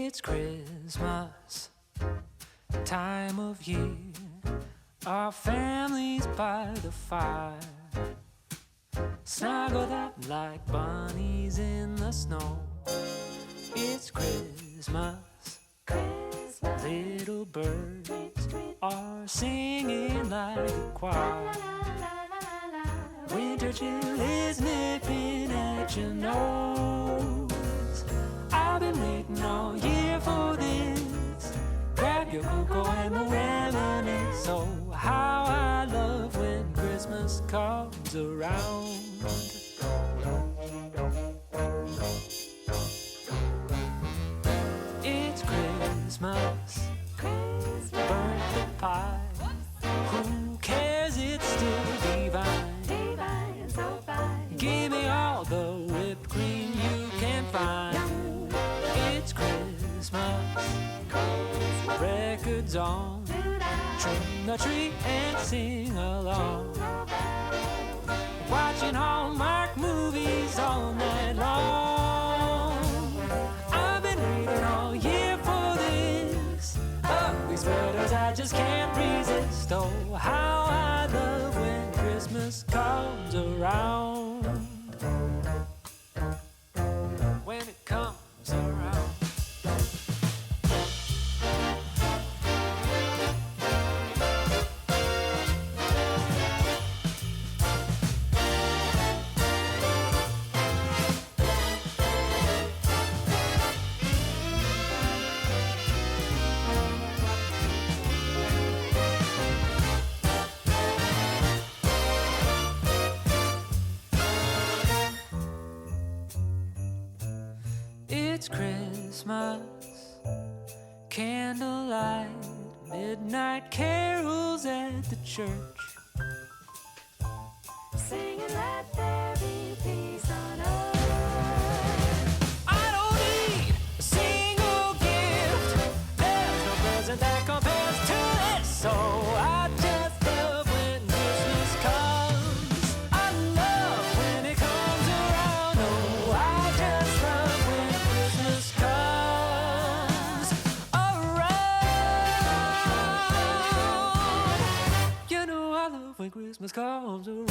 It's Christmas, time of year. Our family's by the fire, snuggled up like bunnies in the snow. It's Christmas, Christmas. Little birds are singing like a choir. Winter chill is nipping at your nose. I've been waiting all year for this. Grab your cocoa and we'll reminisce. Oh, how I love when Christmas comes around. It's Christmas, burnt the pie. Who cares, it's still divine. Divine, so fine. Give me all the whipped cream you can find. It's Christmas, records on, trim the tree and sing along. Watching Hallmark movies all night long. I've been waiting all year for this. Ugly sweaters I just can't resist. Oh, how I love when Christmas comes around. When it comes around. It's Christmas, candlelight, midnight carols at the church. Singing, let there be peace on earth. I don't need a single gift. There's no present that compares to this. So I just love when Christmas comes. I love when it comes around. Oh, I just love when Christmas comes around. You know I love when Christmas comes around.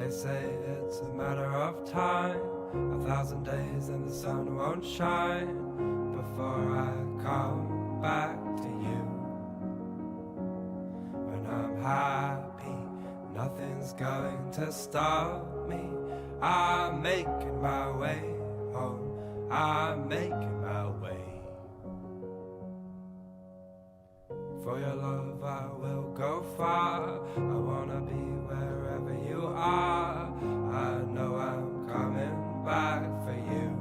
They say it's a matter of time, 1,000 days and the sun won't shine before I come back to you. When I'm happy, nothing's going to stop me. I'm making my way home, I'm making my way. For your love I will go far, I wanna be wherever you are. I know I'm coming back for you.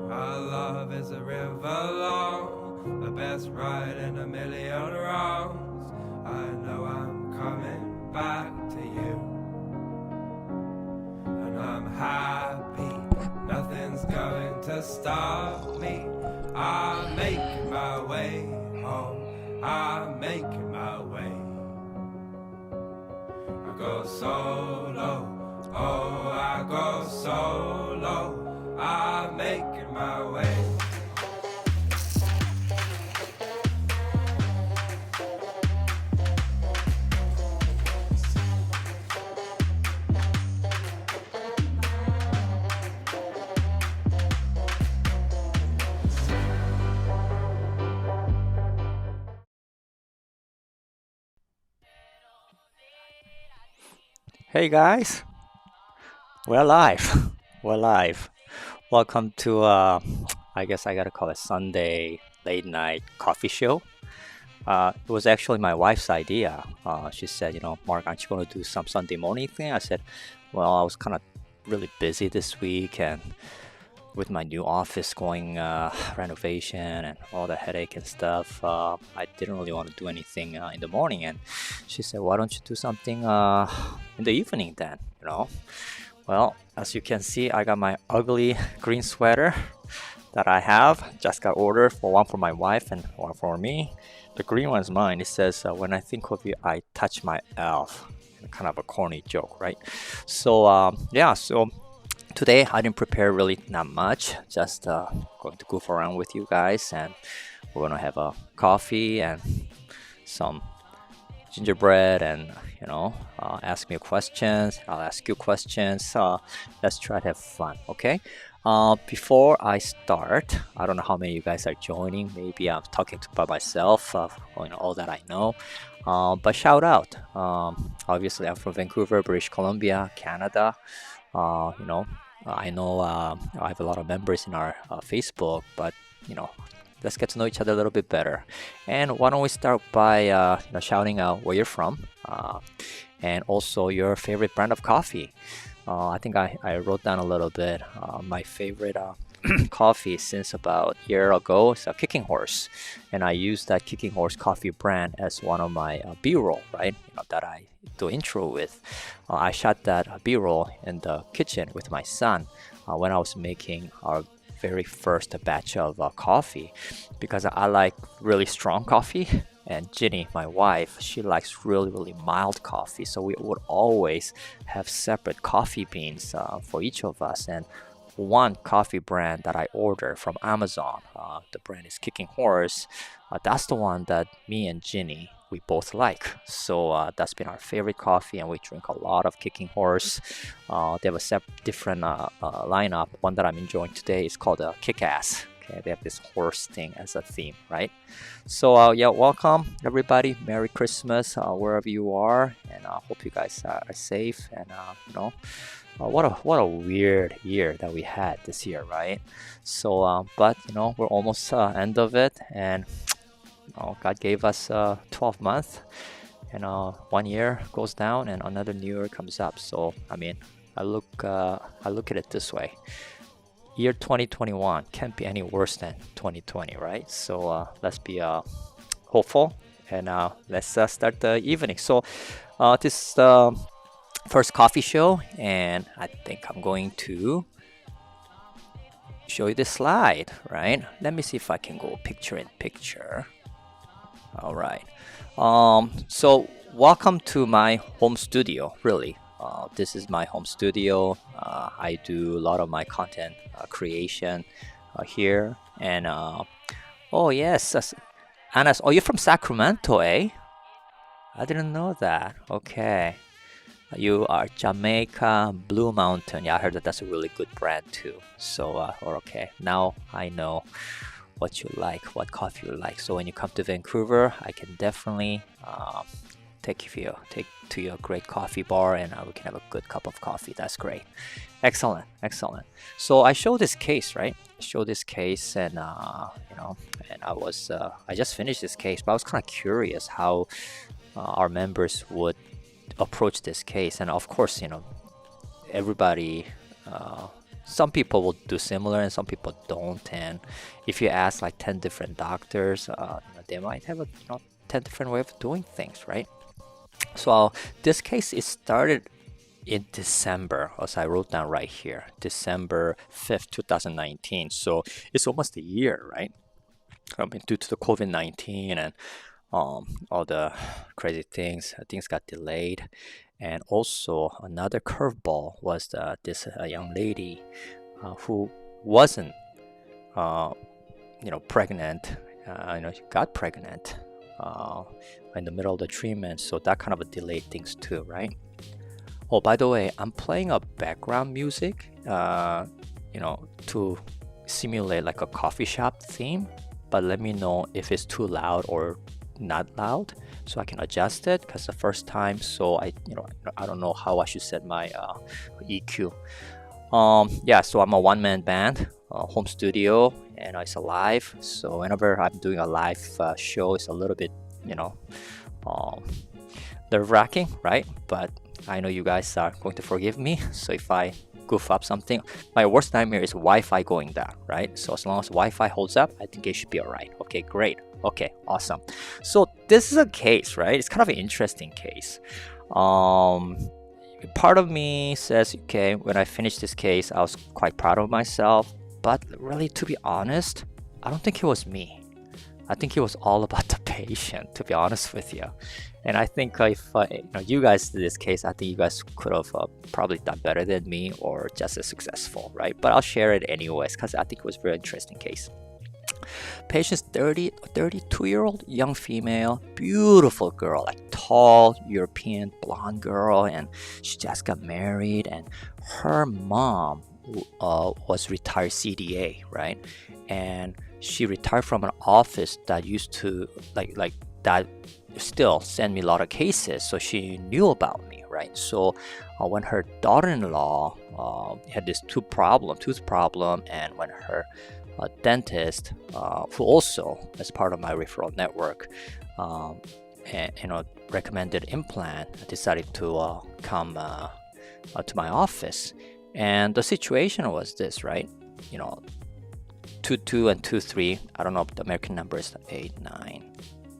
Our love is a river long, the best ride in a million wrongs. I know I'm coming back to you. And I'm happy, nothing's going to stop me. I'm making my way home, I'm making my way. I go solo, oh I go solo, I'm making my way. Hey guys, we're live. We're live. Welcome to I guess I gotta call it Sunday late night coffee show. It was actually my wife's idea. She said, Mark, aren't you gonna do some Sunday morning thing? I said, well, I was kind of really busy this week and with my new office going renovation and all the headache and stuff, I didn't really want to do anything in the morning. And she said, why don't you do something in the evening then? Well, as you can see, I got my ugly green sweater that I have. Just got ordered for one for my wife and one for me. The green one's mine. It says, when I think of you, I touch my elf. Kind of a corny joke, right? So today I didn't prepare really not much, just going to goof around with you guys, and we're gonna have a coffee and some gingerbread, and ask me questions. I'll ask you questions. Let's try to have fun, okay? Before I start, I don't know how many of you guys are joining. Maybe I'm talking by myself, all that I know. But shout out. Obviously, I'm from Vancouver, British Columbia, Canada. I know I have a lot of members in our Facebook, but let's get to know each other a little bit better. And why don't we start by shouting out where you're from, and also your favorite brand of coffee. I think I wrote down a little bit. My favorite coffee since about a year ago is a Kicking Horse, and I use that Kicking Horse coffee brand as one of my B-roll, right? That I do intro with. I shot that B-roll in the kitchen with my son when I was making our very first batch of coffee, because I like really strong coffee, and Ginny, my wife, she likes really mild coffee. So we would always have separate coffee beans for each of us. And one coffee brand that I order from Amazon, the brand is Kicking Horse. That's the one that me and Ginny, we both like. So that's been our favorite coffee, and we drink a lot of Kicking Horse. They have a different lineup. One that I'm enjoying today is called Kick-Ass. Okay, they have this horse thing as a theme, right? So welcome everybody. Merry Christmas wherever you are, and I hope you guys are safe. And what a weird year that we had this year, right? So but we're almost end of it, and God gave us 12 months, and 1 year goes down and another new year comes up. So I mean, I look at it this way: year 2021 can't be any worse than 2020, right? So let's be hopeful, and let's start the evening. So this is the first coffee show, and I think I'm going to show you this slide, right? Let me see if I can go picture in picture. All right. So welcome to my home studio. Really, this is my home studio. I do a lot of my content creation here. And oh yes, Anas, oh, you're from Sacramento, eh? I didn't know that. Okay. You are Jamaica Blue Mountain. Yeah, I heard that that's a really good brand too. So, okay. Now I know what you like, what coffee you like. So when you come to Vancouver, I can definitely take to your great coffee bar, and we can have a good cup of coffee. That's great. Excellent, excellent. So I show this case, right? I show this case, and and I just finished this case, but I was kind of curious how our members would approach this case. And of course, everybody, some people will do similar and some people don't. And if you ask like 10 different doctors, they might have 10 different way of doing things, right? So this case is started in December, as I wrote down right here, December 5th, 2019. So it's almost a year, right? I mean, due to the COVID-19 and all the crazy things got delayed. And also another curveball was this young lady who wasn't pregnant. She got pregnant in the middle of the treatment, so that kind of delayed things too, right? Oh, by the way, I'm playing a background music to simulate like a coffee shop theme, but let me know if it's too loud or not loud so I can adjust it, because the first time, so I don't know how I should set my EQ. So I'm a one-man band, home studio, and it's a live, so whenever I'm doing a live show, it's a little bit nerve-wracking, right? But I know you guys are going to forgive me, so if I goof up something, my worst nightmare is Wi-Fi going down, right? So as long as Wi-Fi holds up, I think it should be all right. Okay, great. Okay, awesome. So this is a case, right? It's kind of an interesting case. Part of me says, okay, when I finished this case, I was quite proud of myself, but really, to be honest, I don't think it was me. I think it was all about the patient, to be honest with you. And I think if you guys did this case, I think you guys could have probably done better than me or just as successful, right? But I'll share it anyways because I think it was a very interesting case. Patient's 32-year-old young female, beautiful girl, like tall European blonde girl, and she just got married, and her mom was retired CDA, right? And she retired from an office that used to like that still send me a lot of cases, so she knew about me, right? So when her daughter-in-law had this tooth problem, and when her dentist, who also as part of my referral network, recommended implant, decided to come to my office. And the situation was this, right? 2-2 and 2-3. I don't know if the American number is 8, 9,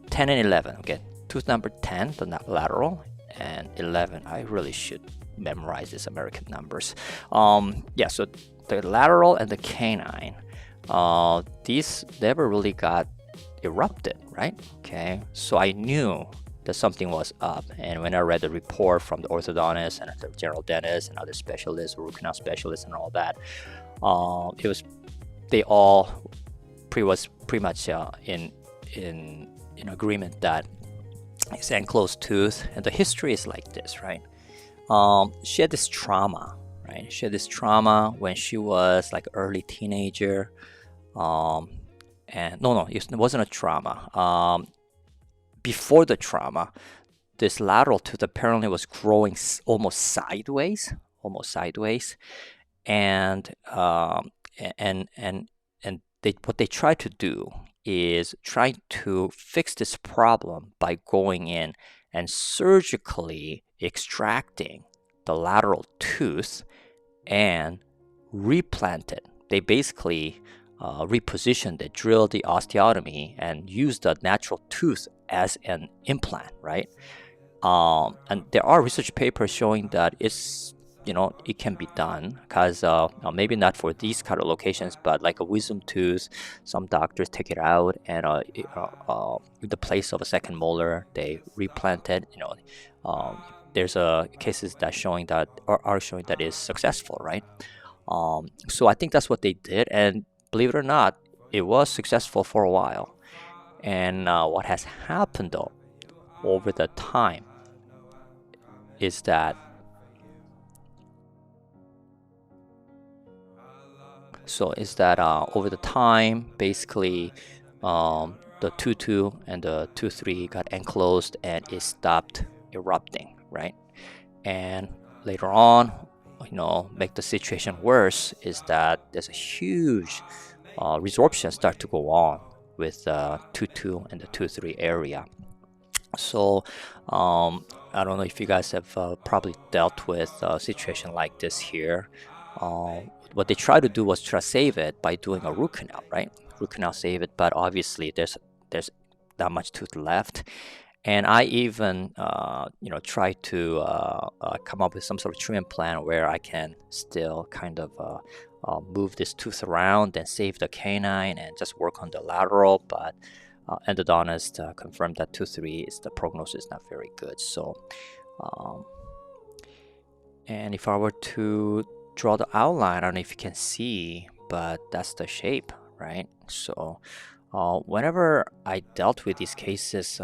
10, and 11. Okay, tooth number 10, the lateral, and 11. I really should memorize these American numbers. So the lateral and the canine, these never really got erupted, right? Okay, so I knew that something was up, and when I read the report from the orthodontist and the general dentist and other specialists, root canal specialists, and all that, they all pretty much in agreement that it's enclosed tooth, and the history is like this, right? She had this trauma, right? She had this trauma when she was like early teenager, and no, it wasn't a trauma. Before the trauma, this lateral tooth apparently was growing almost sideways, and what they try to do is try to fix this problem by going in and surgically extracting the lateral tooth and replant it. They basically repositioned it, drilled the osteotomy, and used the natural tooth as an implant, right? And there are research papers showing that it can be done, because maybe not for these kind of locations, but like a wisdom tooth, some doctors take it out and in the place of a second molar, they replant it. There's cases that are showing that is successful, right? So I think that's what they did, and believe it or not, it was successful for a while. And what has happened though, over the time is that over the time, basically, the 2-2 and the 2-3 got enclosed and it stopped erupting, right? And later on, make the situation worse is that there's a huge resorption start to go on with the 2-2 and the 2-3 area. So I don't know if you guys have probably dealt with a situation like this here. What they try to do was try to save it by doing a root canal, right? Root canal save it, but obviously there's not much tooth left. And I even try to come up with some sort of treatment plan where I can still kind of move this tooth around and save the canine and just work on the lateral. But endodontist confirmed that 2-3 the prognosis is not very good. So, and if I were to draw the outline, I don't know if you can see, but that's the shape, right? So whenever I dealt with these cases,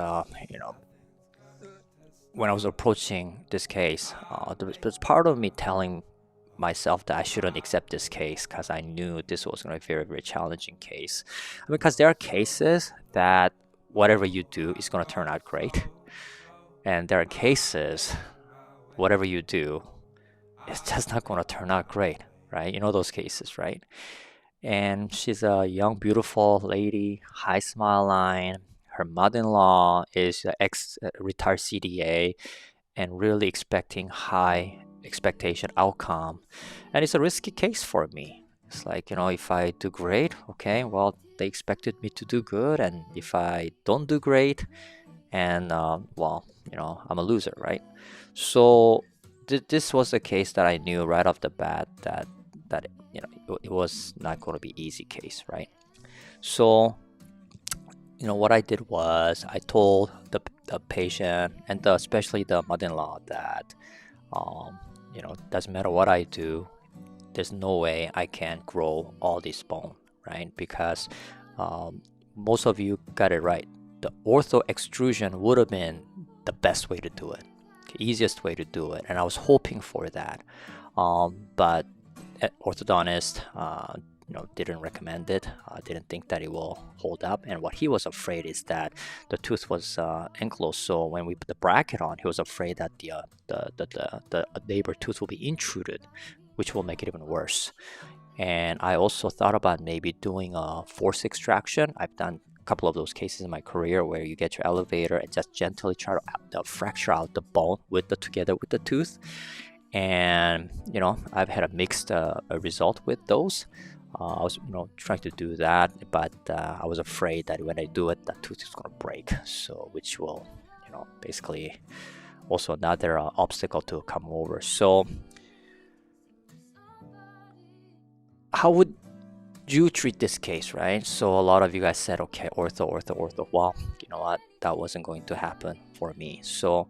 when I was approaching this case, there's part of me telling myself that I shouldn't accept this case because I knew this was going to be a very, very challenging case. Because there are cases that whatever you do is going to turn out great. And there are cases, whatever you do, it's just not going to turn out great, right? You know those cases, right? And she's a young, beautiful lady, high smile line. Her mother-in-law is an ex-retired CDA and really expecting high expectation outcome. And it's a risky case for me. It's like, if I do great, okay, well, they expected me to do good. And if I don't do great, and well, I'm a loser, right? So this was a case that I knew right off the bat that it was not going to be easy case, right? So what I did was I told the patient and especially the mother-in-law that doesn't matter what I do, there's no way I can grow all this bone, right? Because most of you got it right. The ortho extrusion would have been the best way to do it, the easiest way to do it, and I was hoping for that. But orthodontist didn't recommend it. Didn't think that it will hold up, and what he was afraid is that the tooth was enclosed. So when we put the bracket on, he was afraid that the neighbor tooth will be intruded, which will make it even worse. And I also thought about maybe doing a force extraction. I've done a couple of those cases in my career where you get your elevator and just gently try to fracture out the bone together with the tooth. And I've had a mixed result with those. I was trying to do that, but I was afraid that when I do it, that tooth is going to break. So which will basically also another obstacle to come over. So how would you treat this case, right? So a lot of you guys said, okay, ortho. Well, you know what? That wasn't going to happen for me. So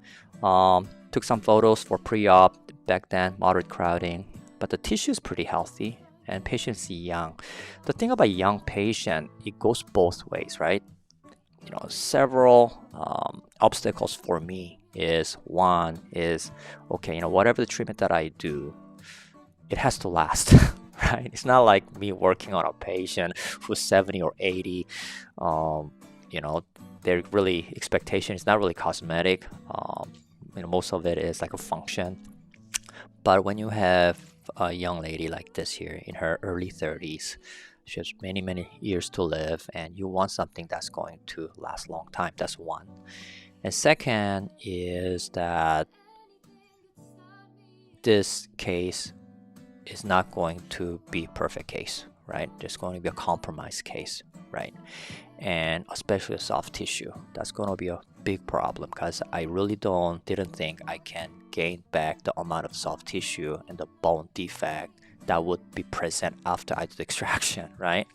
took some photos for pre-op. Back then, moderate crowding, but the tissue is pretty healthy and patient's young. The thing about young patient, it goes both ways, right? Several obstacles for me is one is, okay, whatever the treatment that I do, it has to last. Right? It's not like me working on a patient who's 70 or 80. Their really expectation is not really cosmetic. Most of it is like a function. But when you have a young lady like this here in her early 30s, she has many, many years to live, and you want something that's going to last a long time. That's one. And second is that this case is not going to be a perfect case, right? There's going to be a compromise case, right? And especially a soft tissue, that's going to be a big problem because I really didn't think I can gain back the amount of soft tissue and the bone defect that would be present after I did extraction, right?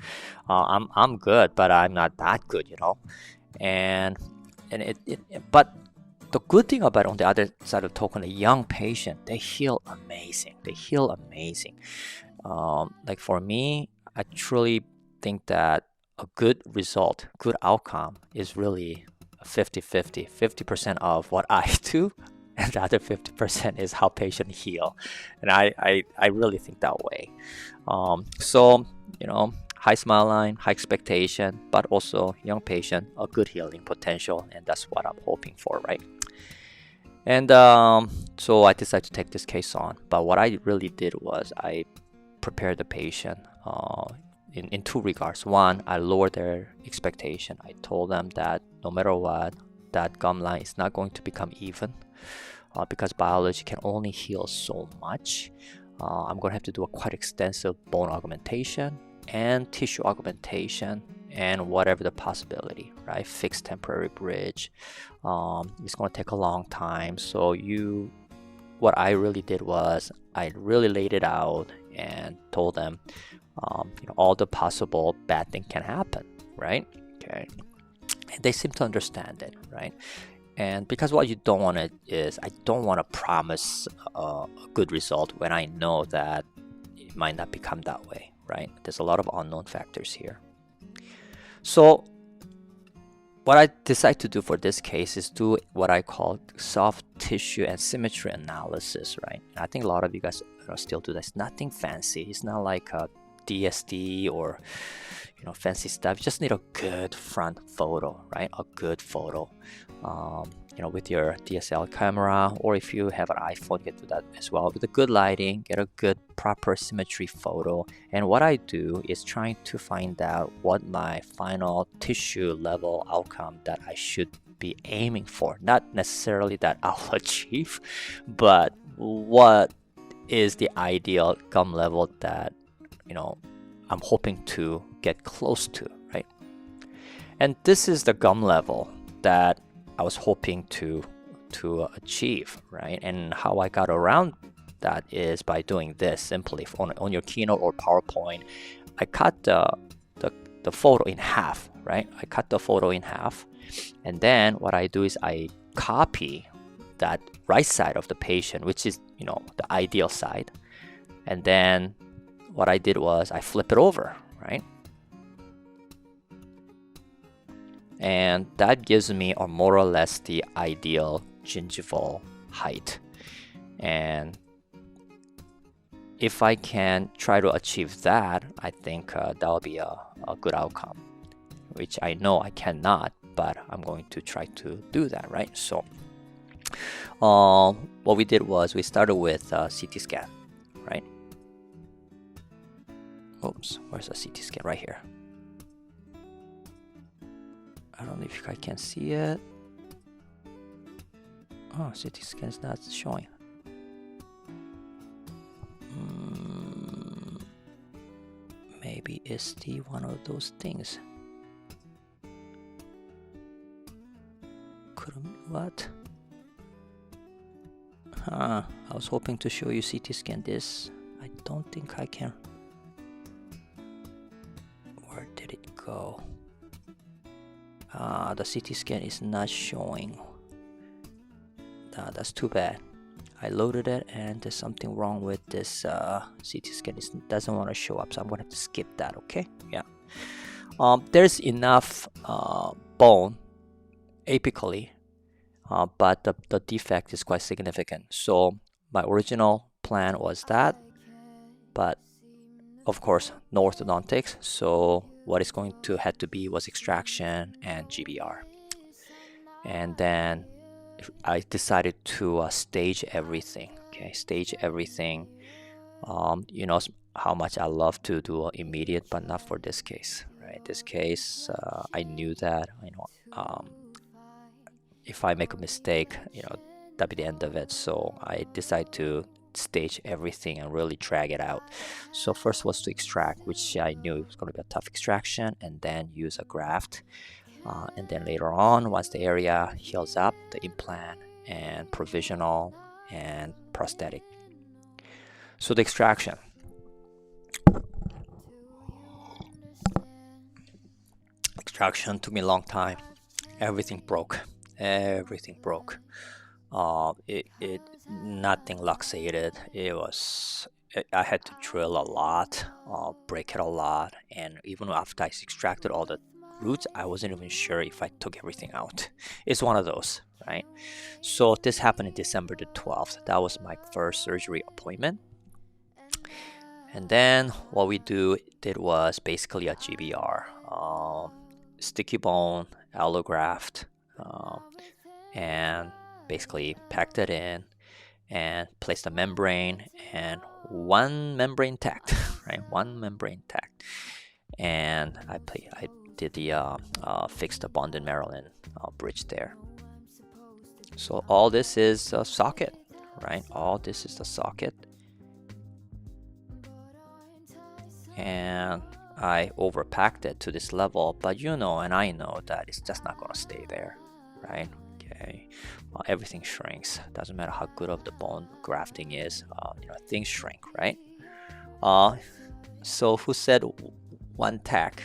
I'm good, but I'm not that good, but the good thing about it, on the other side of the token, a young patient, they heal amazing. Like for me, I truly think that a good result, good outcome is really 50-50. 50% of what I do, and the other 50% is how patient heal. And I really think that way. So, high smile line, high expectation, but also young patient, a good healing potential, and that's what I'm hoping for, right? And so I decided to take this case on. But what I really did was I prepared the patient in two regards. One, I lowered their expectation. I told them that no matter what, that gum line is not going to become even because biology can only heal so much. I'm going to have to do a quite extensive bone augmentation and tissue augmentation and whatever the possibility, right? Fixed temporary bridge. It's going to take a long time. So what I really did was I really laid it out and told them, all the possible bad thing can happen, right? Okay. And they seem to understand it, right? And because what you don't want is, I don't want to promise a good result when I know that it might not become that way, right? There's a lot of unknown factors here. So what I decide to do for this case is do what I call soft tissue and symmetry analysis, right? And I think a lot of you guys still do this. Nothing fancy. It's not like a DSD or fancy stuff. You just need a good front photo, right? A good photo. With your DSLR camera, or if you have an iPhone, you can do that as well. With a good lighting, get a good proper symmetry photo. And what I do is trying to find out what my final tissue level outcome that I should be aiming for. Not necessarily that I'll achieve, but what is the ideal gum level that I'm hoping to get close to, right? And this is the gum level that I was hoping to achieve, right? And how I got around that is by doing this simply on your Keynote or PowerPoint. I cut the photo in half, right? I cut the photo in half, and then what I do is I copy that right side of the patient, which is the ideal side, and then what I did was I flip it over, right? And that gives me more or less the ideal gingival height. And if I can try to achieve that, I think that will be a good outcome, which I know I cannot, but I'm going to try to do that, right? So what we did was we started with CT scan, right? Oops, where's the CT scan? Right here. I don't know if I can see it. Oh, CT scan is not showing. Maybe it's one of those things. What? I was hoping to show you CT scan this. I don't think I can. Where did it go? The CT scan is not showing. That's too bad. I loaded it and there's something wrong with this CT scan. It doesn't want to show up, so I'm gonna have to skip that, okay? Yeah. There's enough bone apically, but the defect is quite significant. So my original plan was that, but of course no orthodontics, so what is going to have to be was extraction and GBR. And then I decided to stage everything. Okay, stage everything. You know how much I love to do immediate, but not for this case, right? This case, I knew that if I make a mistake, that'll be the end of it. So I decided to stage everything and really drag it out. So first was to extract, which I knew it was going to be a tough extraction, and then use a graft. And then later on, once the area heals up, the implant and provisional and prosthetic. So the extraction. Extraction took me a long time. Everything broke. Everything broke. Nothing luxated. I had to drill a lot, break it a lot, and even after I extracted all the roots, I wasn't even sure if I took everything out. It's one of those, right? So this happened in December the 12th. That was my first surgery appointment. And then what we did was basically a GBR, sticky bone, allograft, and basically packed it in and placed a membrane and one membrane tacked, right? One membrane tacked. And I did the fixed the bonded Maryland bridge there. So all this is a socket, right? All this is the socket. And I overpacked it to this level, but you know, and I know that it's just not gonna stay there, right? Okay, everything shrinks. Doesn't matter how good of the bone grafting is, things shrink, right? So who said one tack?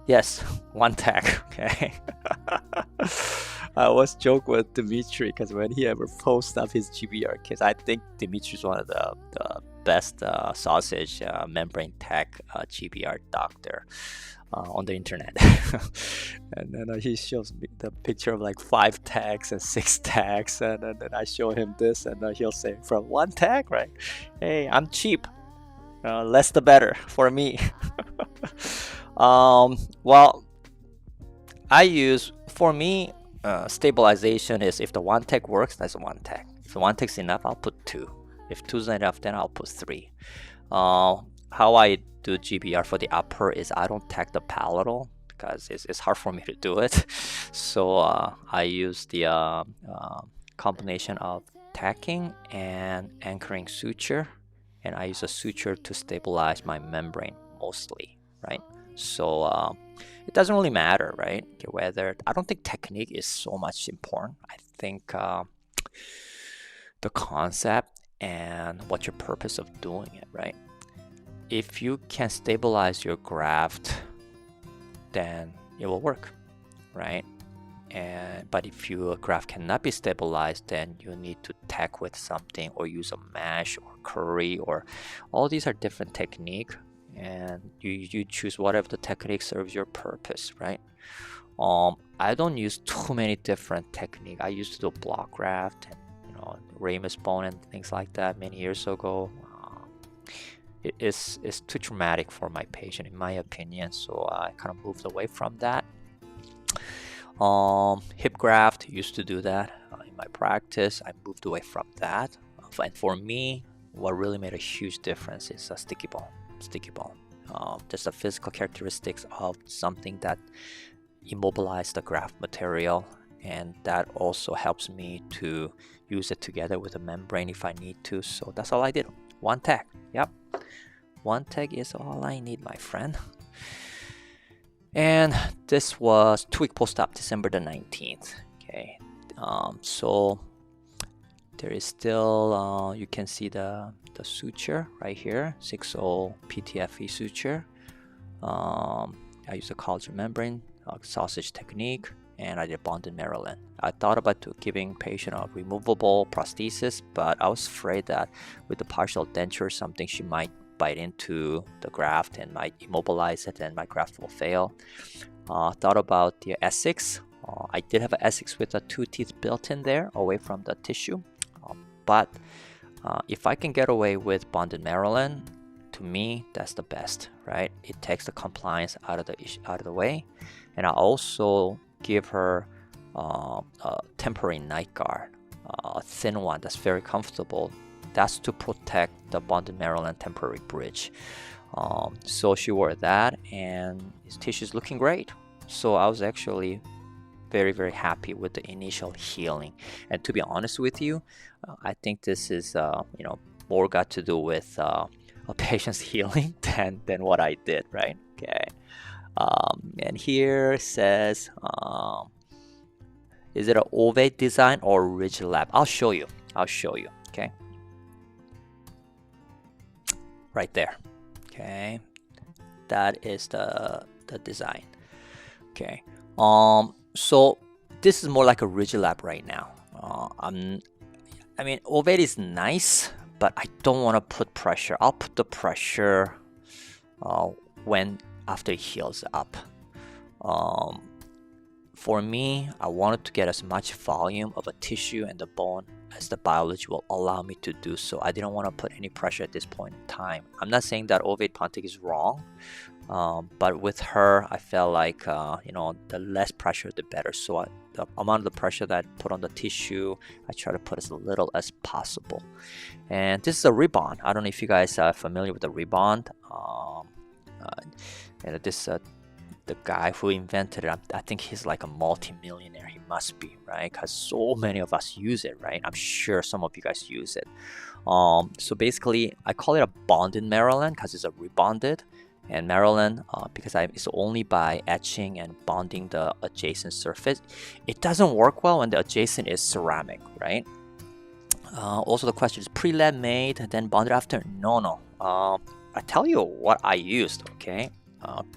Yes, one tack. Okay. I always joke with Dimitri because when he ever posts up his GBR kits, I think Dimitri's one of the best sausage membrane tack GBR doctor on the internet. And then he shows me the picture of like 5 tags and 6 tags, and then I show him this, and he'll say, from one tag, right? Hey, I'm cheap. Less the better for me. Well, I use, for me, stabilization is if the one tag works, that's one tag. If the one tag's enough, I'll put 2. If 2's not enough, then I'll put 3. How I do GBR for the upper is I don't tag the palatal because it's hard for me to do it. So I use the combination of tacking and anchoring suture, and I use a suture to stabilize my membrane mostly, right? So it doesn't really matter, right? Whether, I don't think technique is so much important. I think the concept and what's your purpose of doing it, right? If you can stabilize your graft, then it will work, right? But if your graft cannot be stabilized, then you need to tack with something or use a mesh or curry, or all these are different technique, and you choose whatever the technique serves your purpose, right? I don't use too many different technique. I used to do block graft and ramus bone and things like that many years ago. It's too traumatic for my patient, in my opinion, so I kind of moved away from that. Hip graft, used to do that in my practice. I moved away from that. And for me, what really made a huge difference is a sticky bone. Just the physical characteristics of something that immobilizes the graft material, and that also helps me to use it together with a membrane if I need to. So that's all I did. One tag. Yep. One tag is all I need, my friend. And this was 2-week post-op, December the 19th. Okay. So there is still, you can see the suture right here, 6-0 PTFE suture. I use a collagen membrane, sausage technique, and I did bonded Maryland. I thought about giving patient a removable prosthesis, but I was afraid that with the partial denture or something, she might bite into the graft and might immobilize it, and my graft will fail. Thought about the Essex. I did have an Essex with 2 teeth built in there, away from the tissue. But if I can get away with bonded Maryland, to me, that's the best, right? It takes the compliance out of the way, and I also give her a temporary night guard, a thin one that's very comfortable. That's to protect the bonded Maryland temporary bridge. So she wore that, and his tissue is looking great. So I was actually very, very happy with the initial healing. And to be honest with you, I think this is more got to do with a patient's healing than what I did, right? Okay. And here it says, is it an ovate design or rigid lap? I'll show you. Okay. Right there. Okay. That is the design. Okay. So this is more like a rigid lap right now. I mean, ovate is nice, but I don't want to put pressure. I'll put the pressure when after it heals up. For me, I wanted to get as much volume of a tissue and the bone as the biology will allow me to do so. I didn't want to put any pressure at this point in time. I'm not saying that ovate pontic is wrong, but with her, I felt like, the less pressure, the better. So the amount of the pressure that I put on the tissue, I try to put as little as possible. And this is a rebound. I don't know if you guys are familiar with the rebound. The guy who invented it, I think he's like a multi-millionaire. He must be, right? Because so many of us use it, right? I'm sure some of you guys use it. So basically, I call it a bonded Maryland because it's a rebonded. And Maryland, because it's only by etching and bonding the adjacent surface. It doesn't work well when the adjacent is ceramic, right? Also, the question is pre-lab made, then bonded after? No. I tell you what I used, okay?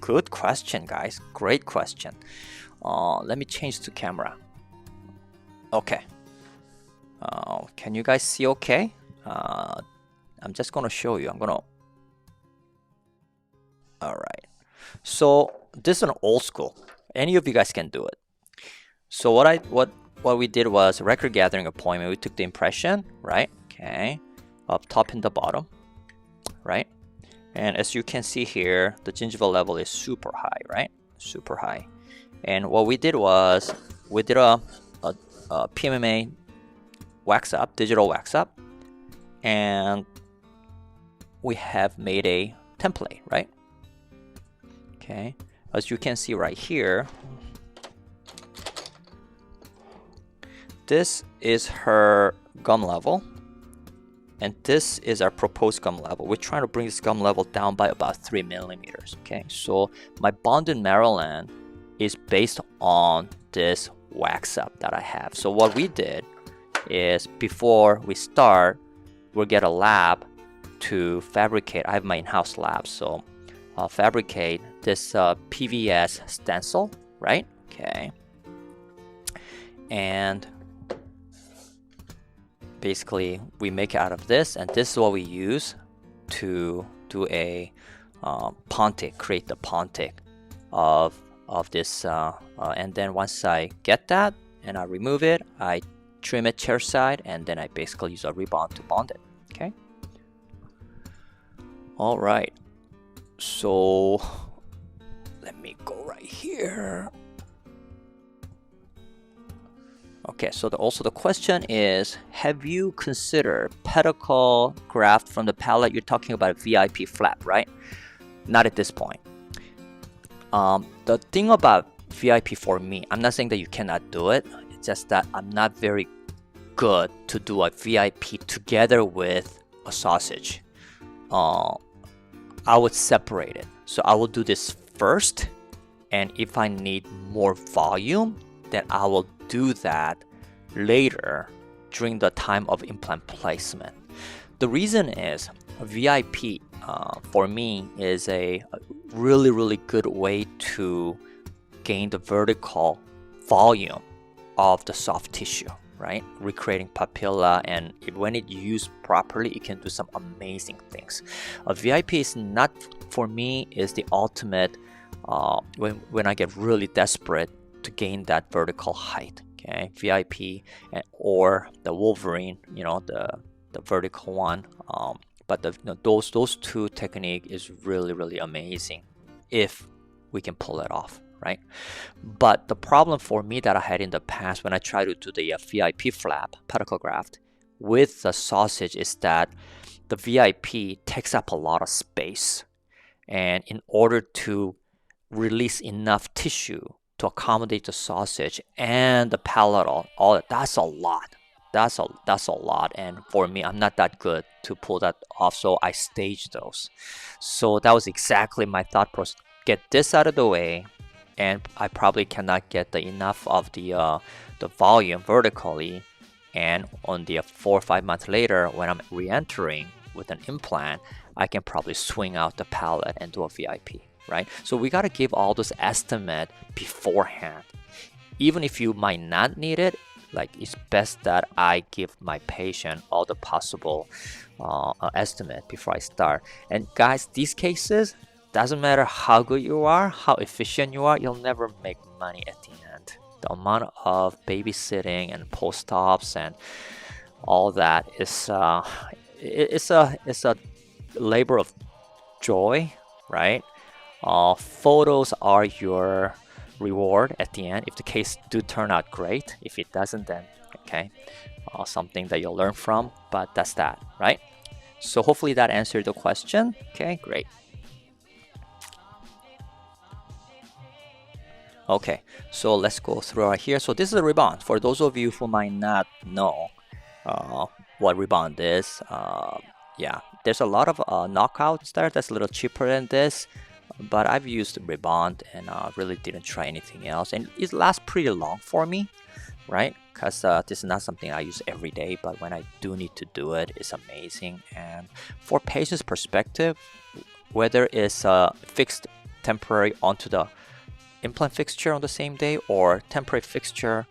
Good question, guys. Great question. Let me change to camera. Okay. Can you guys see okay? I'm just going to show you. Alright. So, this is an old school. Any of you guys can do it. So, what we did was a record gathering appointment. We took the impression, right? Okay. Up top and the bottom, right? And as you can see here, the gingival level is super high, right? Super high. And what we did was, we did a PMMA wax up, digital wax up, and we have made a template, right? Okay, as you can see right here, this is her gum level. And this is our proposed gum level. We're trying to bring this gum level down by about 3 millimeters. Okay, so my bonded Maryland is based on this wax up that I have. So what we did is before we start, we'll get a lab to fabricate. I have my in-house lab, so I'll fabricate this PVS stencil, right? Okay, and basically we make it out of this, and this is what we use to do a pontic, create the pontic of this, and then once I get that and I remove it, I trim it chair side, and then I basically use a rebound to bond it. Okay. All right. So let me go right here. Okay, so also the question is, have you considered pedicle graft from the palate? You're talking about a VIP flap, right? Not at this point. The thing about VIP for me, I'm not saying that you cannot do it. It's just that I'm not very good to do a VIP together with a sausage. I would separate it. So I will do this first, and if I need more volume, then I will do that later during the time of implant placement. The reason is VIP for me is a really good way to gain the vertical volume of the soft tissue, right? Recreating papilla, and when it used properly, it can do some amazing things. A VIP is not, for me, is the ultimate when I get really desperate to gain that vertical height. Okay, VIP or the Wolverine, the vertical one. But those two technique is really amazing if we can pull it off, right? But the problem for me that I had in the past when I tried to do the VIP flap pedicle graft with the sausage is that the VIP takes up a lot of space, and in order to release enough tissue to accommodate the sausage and the palatal, that's a lot. That's a lot, and for me, I'm not that good to pull that off, so I stage those. So that was exactly my thought process. Get this out of the way, and I probably cannot get enough of the volume vertically, and on the 4 or 5 months later, when I'm re-entering with an implant, I can probably swing out the palate and do a VIP. Right? So we got to give all those estimate beforehand. Even if you might not need it, like it's best that I give my patient all the possible estimate before I start. And guys, these cases, doesn't matter how good you are, how efficient you are, you'll never make money at the end. The amount of babysitting and post-ops and all that is it's a labor of joy, right? Photos are your reward at the end if the case do turn out great. If it doesn't, then okay, something that you'll learn from, but that's that, right? So hopefully that answered the question. Okay, great. Okay, so let's go through right here. So this is a rebound. For those of you who might not know what rebound is, yeah, there's a lot of knockouts there that's a little cheaper than this, but I've used rebound and really didn't try anything else, and it lasts pretty long for me, right? Because this is not something I use every day, but when I do need to do it, it's amazing. And for patient's perspective, whether it's fixed temporary onto the implant fixture on the same day or temporary fixture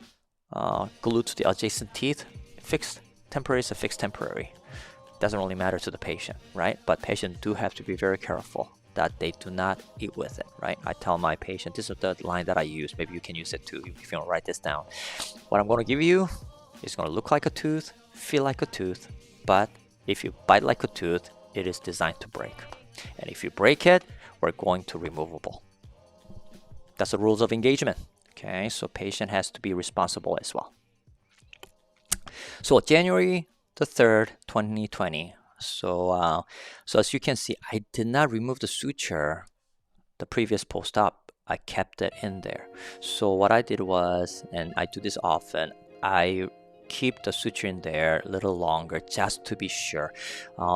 glued to the adjacent teeth, fixed temporary is a fixed temporary. Doesn't really matter to the patient, right? But patients do have to be very careful that they do not eat with it, right? I tell my patient, this is the line that I use. Maybe you can use it too if you want to write this down. What I'm going to give you is going to look like a tooth, feel like a tooth, but if you bite like a tooth, it is designed to break. And if you break it, we're going to removable. That's the rules of engagement. Okay, so patient has to be responsible as well. So January the 3rd, 2020. So as you can see, I did not remove the suture the previous post-op. I kept it in there. So what I did was, and I do this often, I keep the suture in there a little longer just to be sure.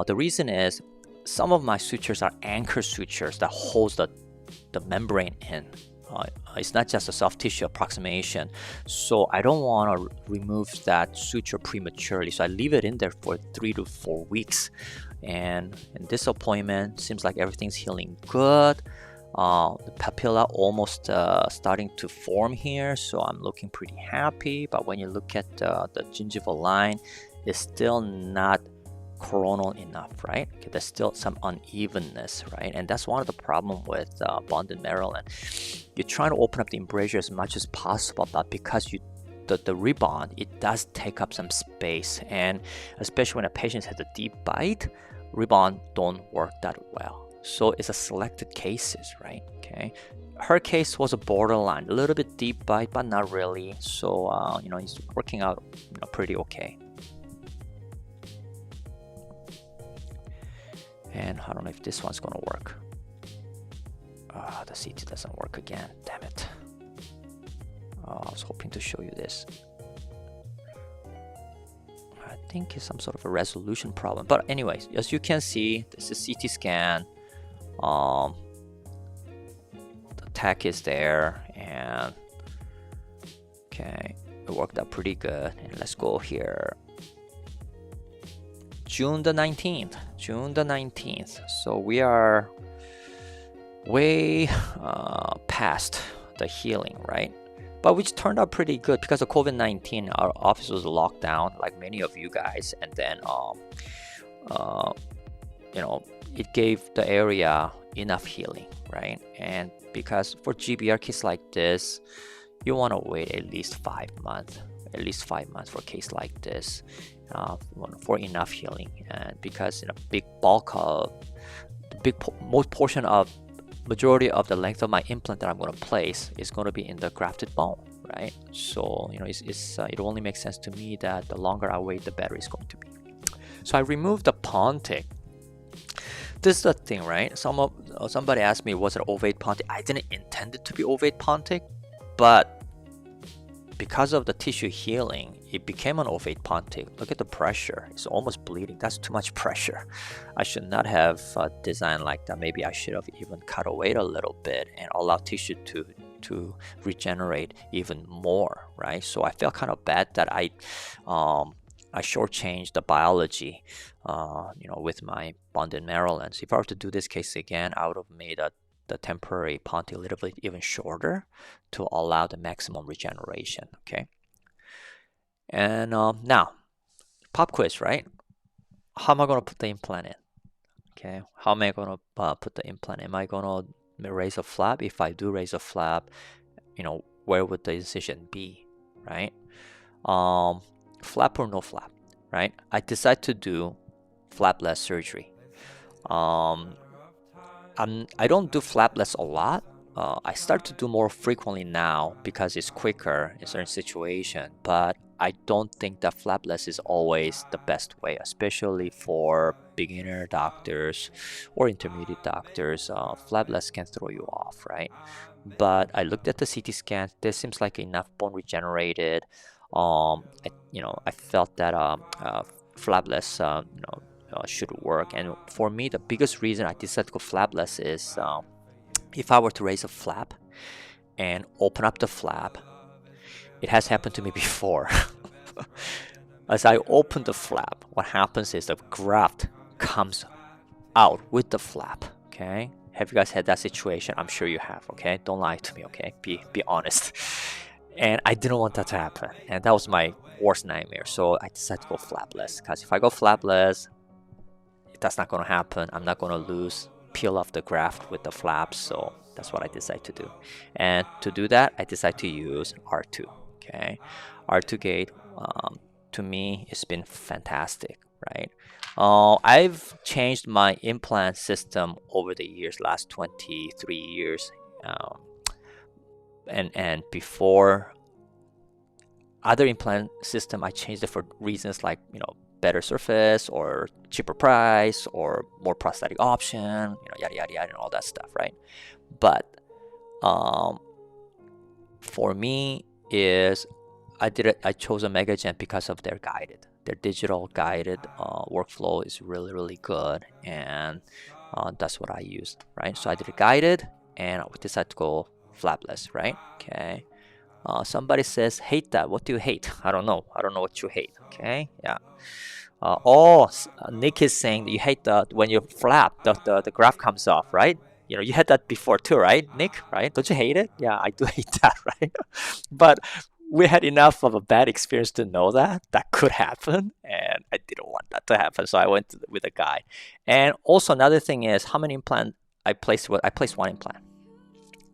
The reason is some of my sutures are anchor sutures that holds the membrane in. It's not just a soft tissue approximation, so I don't want to remove that suture prematurely, so I leave it in there for 3 to 4 weeks. And in this appointment, seems like everything's healing good. The papilla almost starting to form here, so I'm looking pretty happy. But when you look at the gingival line, it's still not coronal enough, right? Okay, there's still some unevenness, right? And that's one of the problem with bonded Maryland. You're trying to open up the embrasure as much as possible, but because the rebound, it does take up some space, and especially when a patient has a deep bite, rebound don't work that well. So it's a selected cases, right? Okay, her case was a borderline, a little bit deep bite, but not really. So it's working out pretty okay. And I don't know if this one's gonna work. The CT doesn't work again. Damn it. I was hoping to show you this. I think it's some sort of a resolution problem. But anyways, as you can see, this is CT scan. The tech is there, and okay, it worked out pretty good. And let's go here. June the 19th. So we are way past the healing, right? But which turned out pretty good because of COVID-19. Our office was locked down, like many of you guys, and then it gave the area enough healing, right? And because for GBR case like this, you want to wait at least 5 months. At least 5 months for a case like this. For enough healing, and because most portion of majority of the length of my implant that I'm going to place is going to be in the grafted bone, right? So it only makes sense to me that the longer I wait, the better it's going to be. So I removed the pontic. This is the thing, right? Somebody asked me, was it ovate pontic? I didn't intend it to be ovate pontic, but because of the tissue healing, it became an ovate pontic. Look at the pressure. It's almost bleeding. That's too much pressure. I should not have designed like that. Maybe I should have even cut away a little bit and allow tissue to regenerate even more, right? So I felt kind of bad that I shortchanged the biology, with my bonded Maryland. So if I were to do this case again, I would have made the temporary pontic a little bit even shorter to allow the maximum regeneration. Okay, and now pop quiz, right? How am I going to put the implant in? Okay, how am I gonna put the implant? Am I gonna raise a flap? If I do raise a flap, where would the incision be, right? Flap or no flap, right? I decide to do flapless surgery. I don't do flapless a lot. I start to do more frequently now because it's quicker in certain situation, but I don't think that flapless is always the best way, especially for beginner doctors or intermediate doctors. Flapless can throw you off, right? But I looked at the CT scan. There seems like enough bone regenerated. I felt that flapless, should work. And for me, the biggest reason I decided to go flapless is if I were to raise a flap and open up the flap, it has happened to me before. As I open the flap, what happens is the graft comes out with the flap. Okay, have you guys had that situation? I'm sure you have. Okay, don't lie to me. Okay, be honest. And I didn't want that to happen, and that was my worst nightmare. So I decided to go flapless, because if I go flapless, that's not going to happen. I'm not going to peel off the graft with the flaps. So that's what I decided to do. And to do that, I decided to use R2. Okay, R2 gate, to me, it's been fantastic, right? I've changed my implant system over the years, last 23 years. And before, other implant system, I changed it for reasons like, better surface or cheaper price or more prosthetic option, yada yada yada, and all that stuff, right? But for me is I chose a MegaGen because of their digital guided workflow is really, really good, and that's what I used, right? So I did a guided, and I decided to go flapless, right? Okay. Somebody says, hate that. What do you hate? I don't know what you hate. Okay. Yeah. Nick is saying that you hate when you flap, the graft comes off, right? You had that before too, right, Nick? Right? Don't you hate it? Yeah, I do hate that, right? But we had enough of a bad experience to know that could happen, and I didn't want that to happen, so I went with a guy. And also another thing is how many implants I placed. I placed one implant.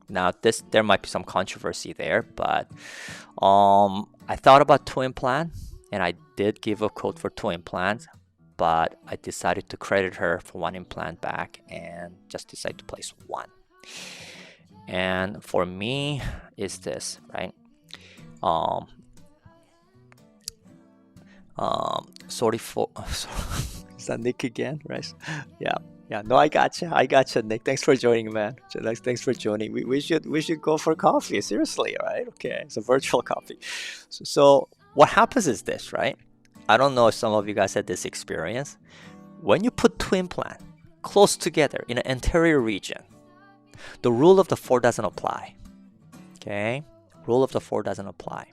Now there might be some controversy there, but I thought about 2 implants, and I did give a quote for 2 implants, but I decided to credit her for 1 implant back and just decided to place 1. And for me, is this, right? Sorry for is that Nick again, right? Yeah. No, I gotcha, Nick. Thanks for joining, man. Thanks for joining. We should go for coffee. Seriously, right? Okay, it's a virtual coffee. So what happens is this, right? I don't know if some of you guys had this experience. When you put 2 implants close together in an anterior region, the rule of the 4 doesn't apply. Okay, rule of the 4 doesn't apply.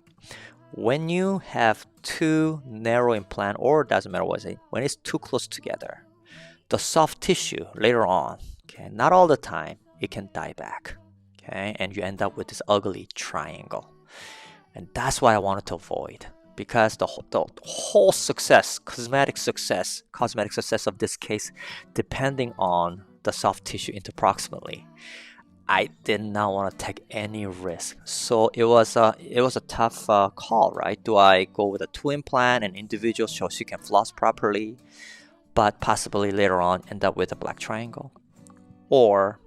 When you have 2 narrow implant, or doesn't matter what it is, when it's too close together, the soft tissue later on, okay, not all the time, it can die back, okay, and you end up with this ugly triangle. And that's what I wanted to avoid, because the whole success, cosmetic success of this case, depending on the soft tissue interproximally. I did not want to take any risk, so it was a tough call, right? Do I go with a 2 implant, an individual, so she can floss properly, but possibly later on end up with a black triangle, or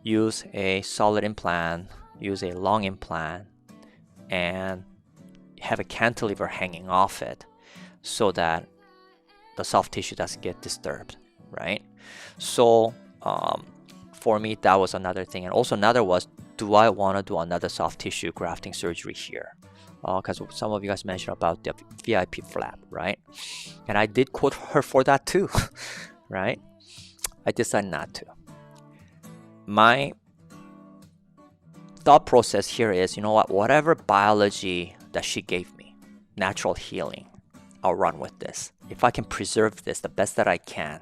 use a solid implant, use a long implant, and have a cantilever hanging off it so that the soft tissue doesn't get disturbed, right? So for me, that was another thing. And also another was, do I want to do another soft tissue grafting surgery here? Because some of you guys mentioned about the VIP flap, right? And I did quote her for that too, right? I decided not to. My thought process here is, whatever biology that she gave me, natural healing, I'll run with this. If I can preserve this the best that I can,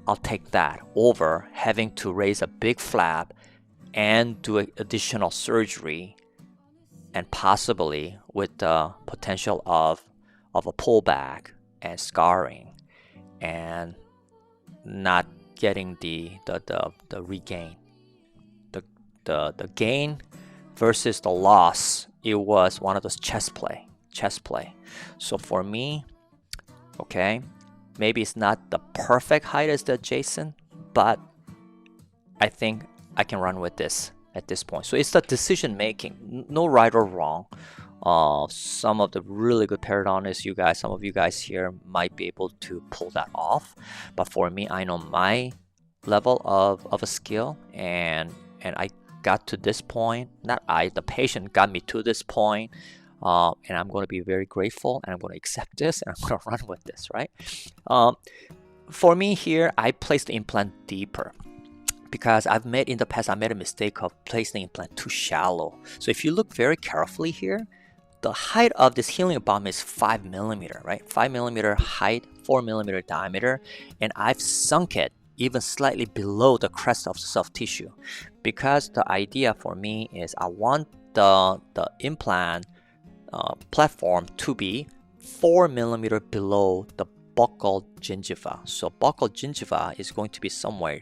I'll take that over having to raise a big flap and do additional surgery, and possibly with the potential of a pullback and scarring and not getting the regain. The gain versus the loss, it was one of those chess play. So for me, okay, maybe it's not the perfect height as the Jason, but I think I can run with this at this point. So it's the decision making, no right or wrong. Some of the really good periodontists, some of you guys here might be able to pull that off. But for me, I know my level of a skill, and I got to this point. The patient got me to this point. And I'm going to be very grateful, and I'm going to accept this, and I'm going to run with this, right? For me here, I placed the implant deeper because in the past, I made a mistake of placing the implant too shallow. So if you look very carefully here, the height of this healing abutment is 5 millimeter, right? 5 millimeter height, 4 millimeter diameter, and I've sunk it even slightly below the crest of the soft tissue, because the idea for me is I want the implant platform to be 4 millimeter below the buccal gingiva. So buccal gingiva is going to be somewhere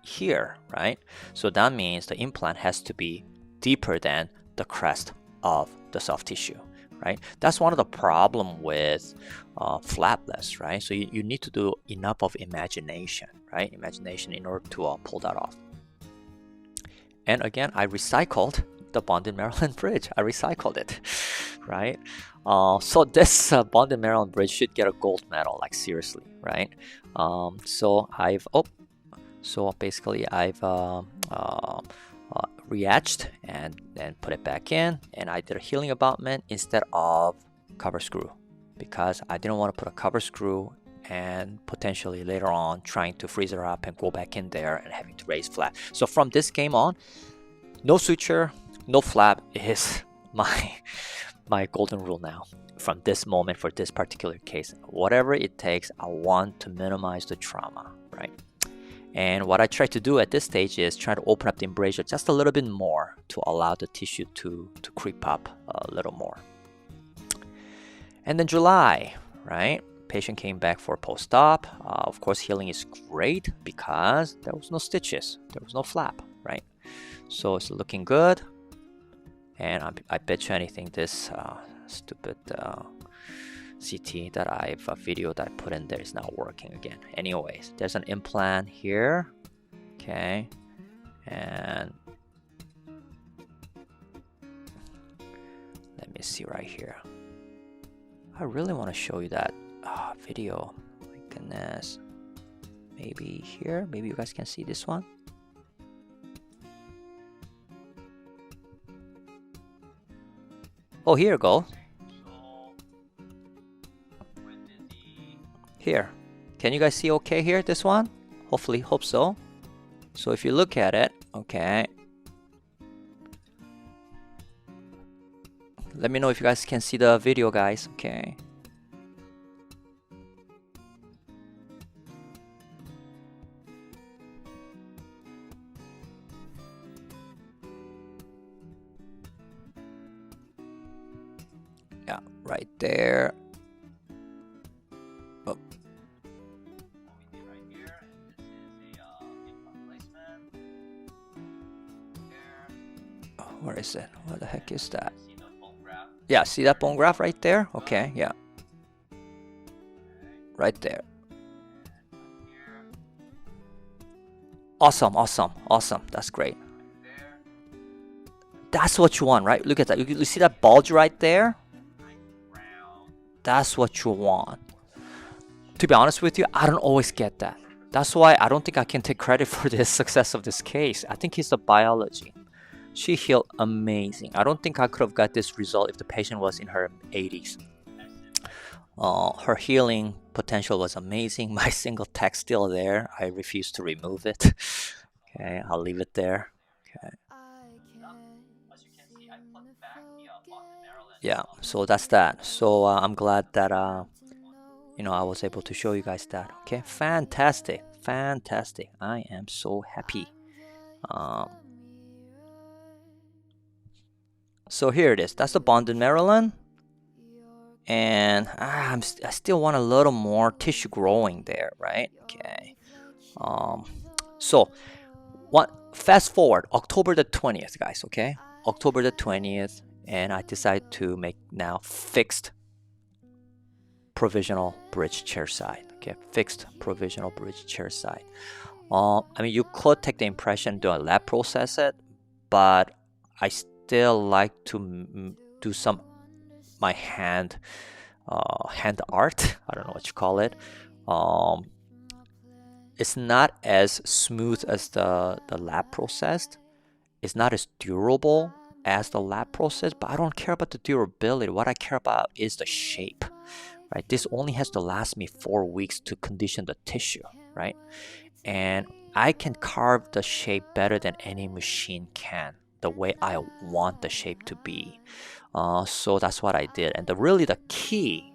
here, right? So that means the implant has to be deeper than the crest of the soft tissue, right? That's one of the problem with flapless, right? So you need to do enough of imagination, right? Imagination in order to pull that off. And again, I recycled the bonded Maryland bridge. I recycled it, right? So this bonded Maryland bridge should get a gold medal, like seriously, right? So basically I've re-etched and then put it back in, and I did a healing abutment instead of cover screw, because I didn't want to put a cover screw and potentially later on trying to freeze it up and go back in there and having to raise flap. So from this game on, no suture, no flap is my golden rule now. From this moment, for this particular case, whatever it takes, I want to minimize the trauma, right? And what I try to do at this stage is try to open up the embrasure just a little bit more to allow the tissue to creep up a little more. And then July, right? Patient came back for post-op. Of course, healing is great because there was no stitches, there was no flap, right? So it's looking good. And I bet you anything this stupid CT video that I put in there is not working again. Anyways, there's an implant here, okay, and let me see right here. I really want to show you that video. My goodness, maybe here, maybe you guys can see this one. Oh, here you go. Here, can you guys see okay here, this one? Hopefully, hope so. So if you look at it, okay. Let me know if you guys can see the video, guys, okay. Yeah, right there. Oh. Where is it? What the heck is that? Yeah, see that bone graft right there? Okay, yeah. Right there. Awesome, awesome, awesome. That's great. That's what you want, right? Look at that. You see that bulge right there? That's what you want. To be honest with you, I don't always get that. That's why I don't think I can take credit for the success of this case. I think it's the biology. She healed amazing. I don't think I could have got this result if the patient was in her 80s. Her healing potential was amazing. My single tech's still there. I refuse to remove it. Okay, I'll leave it there. Okay. Yeah, so that's that. So I'm glad that I was able to show you guys that. Okay, fantastic, fantastic. I am so happy. So here it is. That's the bonded Maryland, and I still want a little more tissue growing there, right? Okay. So fast forward October the 20th, guys. Okay, October the 20th, and I decided to make now fixed provisional bridge chair side. Okay, fixed provisional bridge chair side. I mean, you could take the impression, do a lab process it, but I still like to do some my hand art. I don't know what you call it. It's not as smooth as the lab processed. It's not as durable as the lab process, but I don't care about the durability. What I care about is the shape, right? This only has to last me 4 weeks to condition the tissue, right? And I can carve the shape better than any machine can, the way I want the shape to be. So that's what I did. And really the key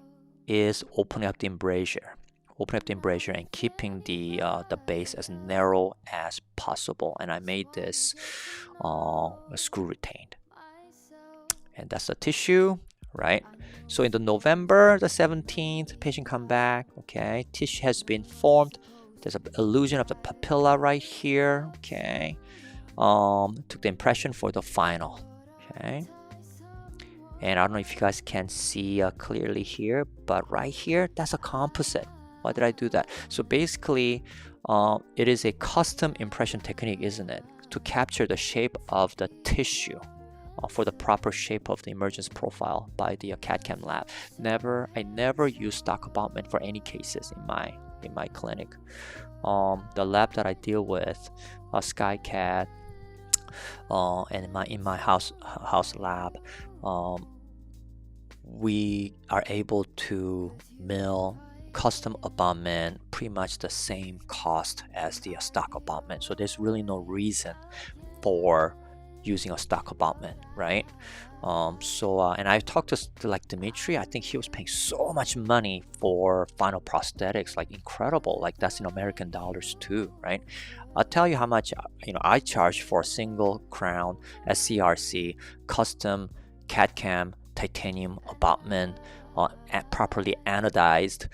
is opening up the embrasure. Opening up the embrasure and keeping the base as narrow as possible. And I made this screw retained. And that's the tissue, right? So in the November the 17th, patient come back, okay? Tissue has been formed. There's an illusion of the papilla right here, okay? Took the impression for the final, okay? And I don't know if you guys can see clearly here, but right here, that's a composite. Why did I do that? So basically, it is a custom impression technique, isn't it? To capture the shape of the tissue for the proper shape of the emergence profile by the CAD/CAM lab. I never use stock abutment for any cases in my clinic. The lab that I deal with, SkyCAD, and in my house lab, we are able to mill custom abutment pretty much the same cost as the stock abutment. So there's really no reason for using a stock abutment, right? And I talked to like Dimitri. I think he was paying so much money for final prosthetics, like incredible. Like that's in American dollars too, right? I'll tell you how much I charge for a single crown SCRC custom CAD/CAM titanium abutment, properly anodized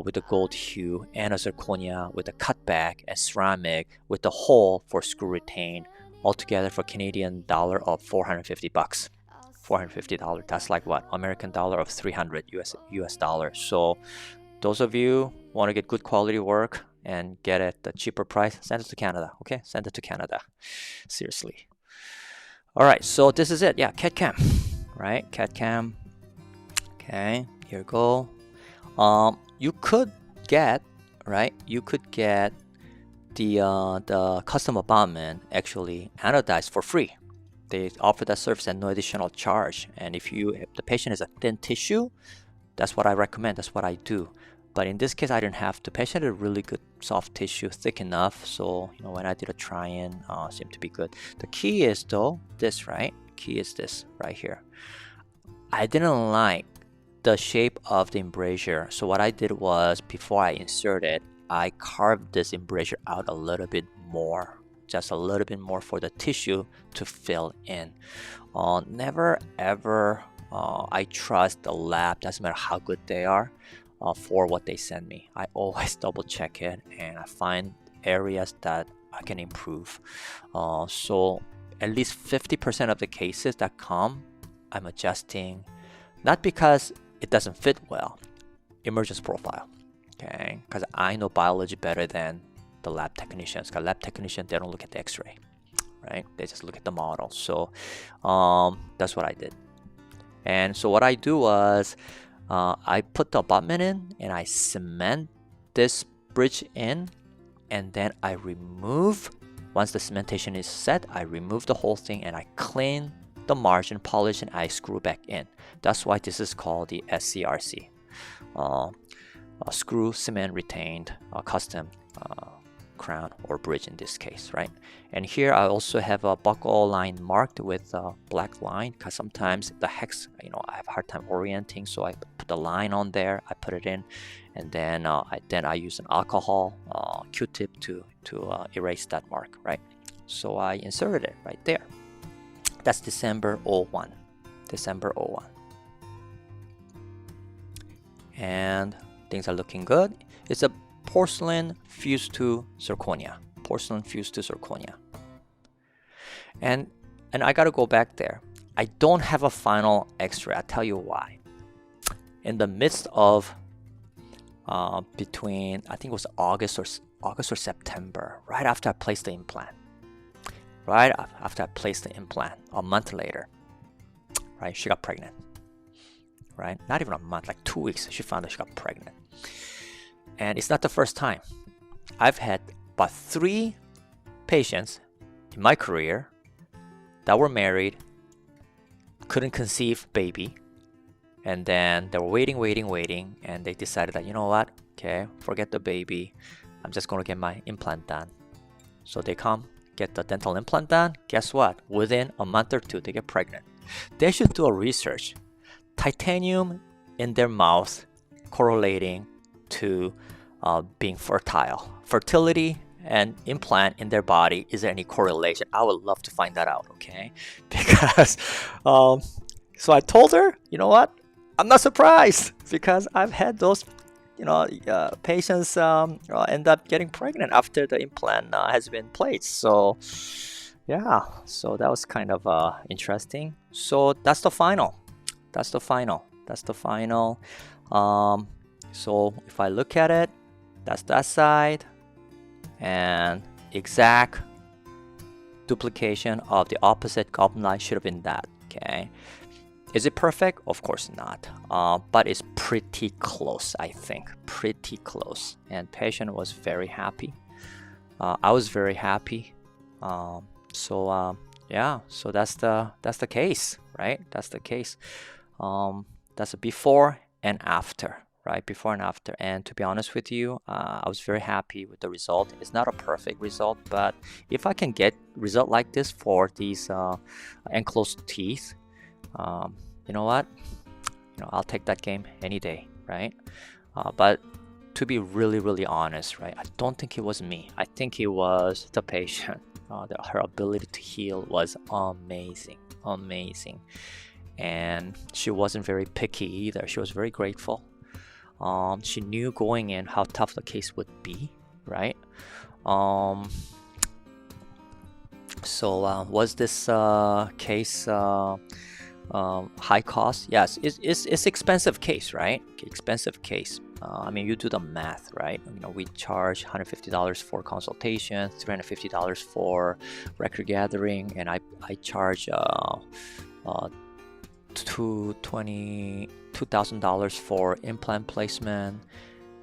with the gold hue and a zirconia with a cutback and ceramic with the hole for screw retain, altogether for Canadian dollar of $450. $450. That's like what? American dollar of 300 US dollars. So those of you want to get good quality work and get it at the cheaper price, send it to Canada. Okay, send it to Canada. Seriously. All right, so this is it. Yeah, CAD/CAM, right? CAD/CAM. Okay, here we go. You could get, right? You could get the custom abutment actually anodized for free. They offer that service at no additional charge. And if the patient is a thin tissue, that's what I recommend. That's what I do. But in this case, I didn't have to. Patient had a really good soft tissue, thick enough. So when I did a try-in, seemed to be good. The key is though this, right? Key is this right here. I didn't like the shape of the embrasure. So what I did was, before I inserted, I carved this embrasure out a little bit more, just a little bit more for the tissue to fill in. Never ever I trust the lab, doesn't matter how good they are, for what they send me. I always double check it and I find areas that I can improve. So at least 50% of the cases that come, I'm adjusting, not because it doesn't fit well, emergence profile, okay? Because I know biology better than the lab technicians. Because lab technicians, they don't look at the x-ray, right? They just look at the model. So that's what I did. And so what I do was, I put the abutment in and I cement this bridge in, and then I remove, once the cementation is set, I remove the whole thing and I clean the margin, polish, and I screw back in. That's why this is called the SCRC, screw cement retained custom crown or bridge in this case, right? And here I also have a buckle line marked with a black line, because sometimes the hex, I have a hard time orienting, so I put the line on there, I put it in, and then I use an alcohol Q-tip to erase that mark, right? So I inserted it right there. That's December 01. December 01. And things are looking good. It's a porcelain fused to zirconia. Porcelain fused to zirconia. And I gotta go back there. I don't have a final X-ray. I'll tell you why. In the midst of between, I think it was August or September, right after I placed the implant. Right after I placed the implant, a month later, right, she got pregnant. Right, not even a month, like 2 weeks, she found out she got pregnant. And it's not the first time. I've had about 3 patients in my career that were married, couldn't conceive baby, and then they were waiting, and they decided that, you know what, okay, forget the baby, I'm just going to get my implant done. So they come, get the dental implant done. Guess what? Within a month or 2, they get pregnant. They should do a research. Titanium in their mouth correlating to being fertile. Fertility and implant in their body, is there any correlation? I would love to find that out, okay? Because, so I told her, you know what? I'm not surprised because I've had those, patients end up getting pregnant after the implant has been placed. So, yeah, so that was kind of interesting. So that's the final. So if I look at it, that's that side, and exact duplication of the opposite goblet line should have been that. Okay, is it perfect? Of course not, but it's pretty close. I think pretty close, and patient was very happy. I was very happy. Yeah, so that's the case, right? That's the case. That's a before and after, right? Before and after. And to be honest with you, I was very happy with the result. It's not a perfect result, but if I can get result like this for these enclosed teeth, you know what? I'll take that game any day, right? But to be really, really honest, right? I don't think it was me. I think it was the patient. Her ability to heal was amazing. And she wasn't very picky either. She was very grateful. She knew going in how tough the case would be, right? So was this case high cost? Yes, it's expensive case, right? Expensive case. I mean, you do the math, right? We charge $150 for consultation, $350 for record gathering, and I charge $2,000 for implant placement,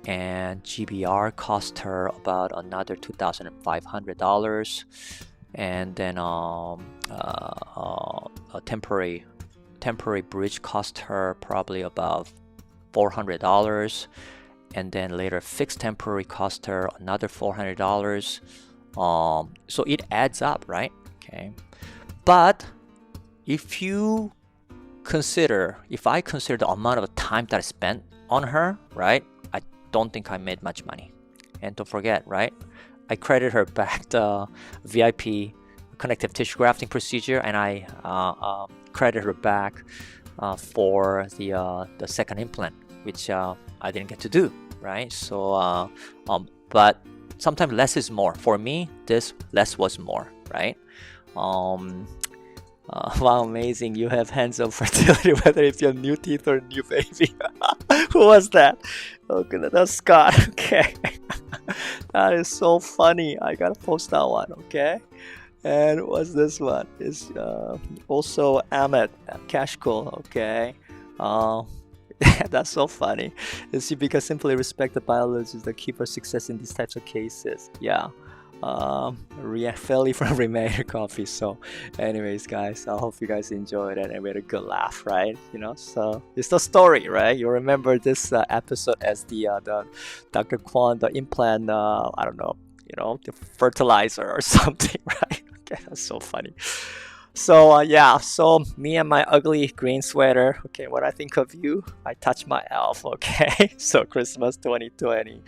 and GBR cost her about another $2,500, and then a temporary bridge cost her probably about $400, and then later fixed temporary cost her another $400. So it adds up, right? Okay, but if I consider the amount of time that I spent on her, right, I don't think I made much money. And don't forget, right, I credit her back the VIP connective tissue grafting procedure, and I credit her back for the second implant, which I didn't get to do, right? So but sometimes less is more. For me, this less was more, right? Wow, amazing. You have hands of fertility, whether it's your new teeth or new baby. Who was that? Okay, that's Scott. Okay. That is so funny. I gotta post that one, okay? And what's this one? It's also Ahmed Kashkul, okay? That's so funny. It's because simply respect the biology is the key for success in these types of cases. Yeah. Philly from Remainer Coffee. So anyways, guys, I hope you guys enjoyed it and we had a good laugh, right? So it's the story, right? You remember this episode as the Dr. Kwon, the implant, I don't know, the fertilizer or something, right? Okay, that's so funny. So yeah, so me and my ugly green sweater. Okay, when I think of you, I touch my elf. Okay, so Christmas 2020.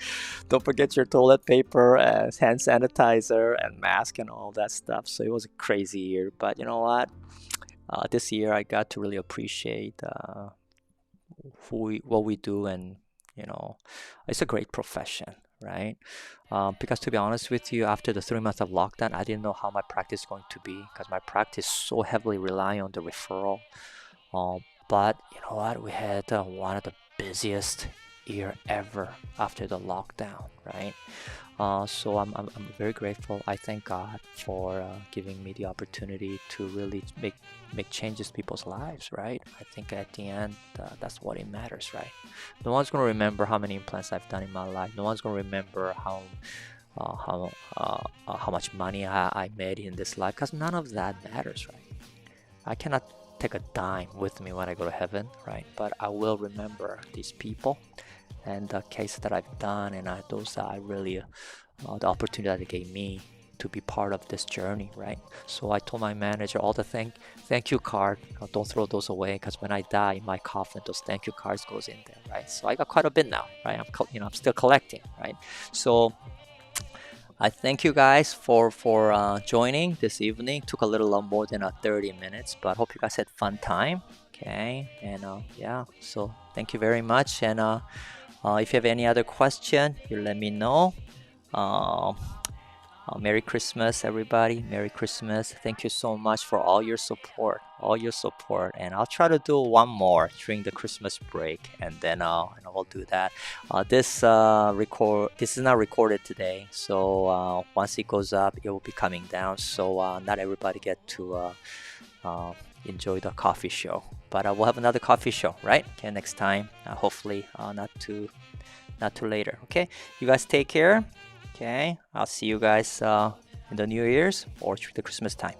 Don't forget your toilet paper and hand sanitizer and mask and all that stuff. So it was a crazy year, but you know what? This year I got to really appreciate what we do, and it's a great profession, right? Because to be honest with you, after the 3 months of lockdown, I didn't know how my practice is going to be because my practice so heavily rely on the referral. But you know what? We had one of the busiest year ever after the lockdown, right? So I'm very grateful. I thank God for giving me the opportunity to really make changes to people's lives, right? I think at the end, that's what it matters, right? No one's gonna remember how many implants I've done in my life. No one's gonna remember how much money I made in this life, because none of that matters, right? I cannot take a dime with me when I go to heaven, right? But I will remember these people and the case that I've done, and those I really the opportunity that they gave me to be part of this journey, right? So I told my manager all the thank you card, don't throw those away, because when I die in my coffin, those thank you cards goes in there, right? So I got quite a bit now, right? I'm still collecting, right? So I thank you guys for joining this evening. Took a little more than 30 minutes, but hope you guys had fun time. Okay, and yeah, so thank you very much. And if you have any other question, you let me know. Merry Christmas, everybody. Merry Christmas. Thank you so much for all your support, and I'll try to do one more during the Christmas break, and then we'll do that. This is not recorded today, so once it goes up, it will be coming down, so not everybody get to enjoy the coffee show, but we'll have another coffee show, right? Okay, next time, hopefully not too later. Okay, you guys take care. Okay, I'll see you guys in the New Year's or through the Christmas time.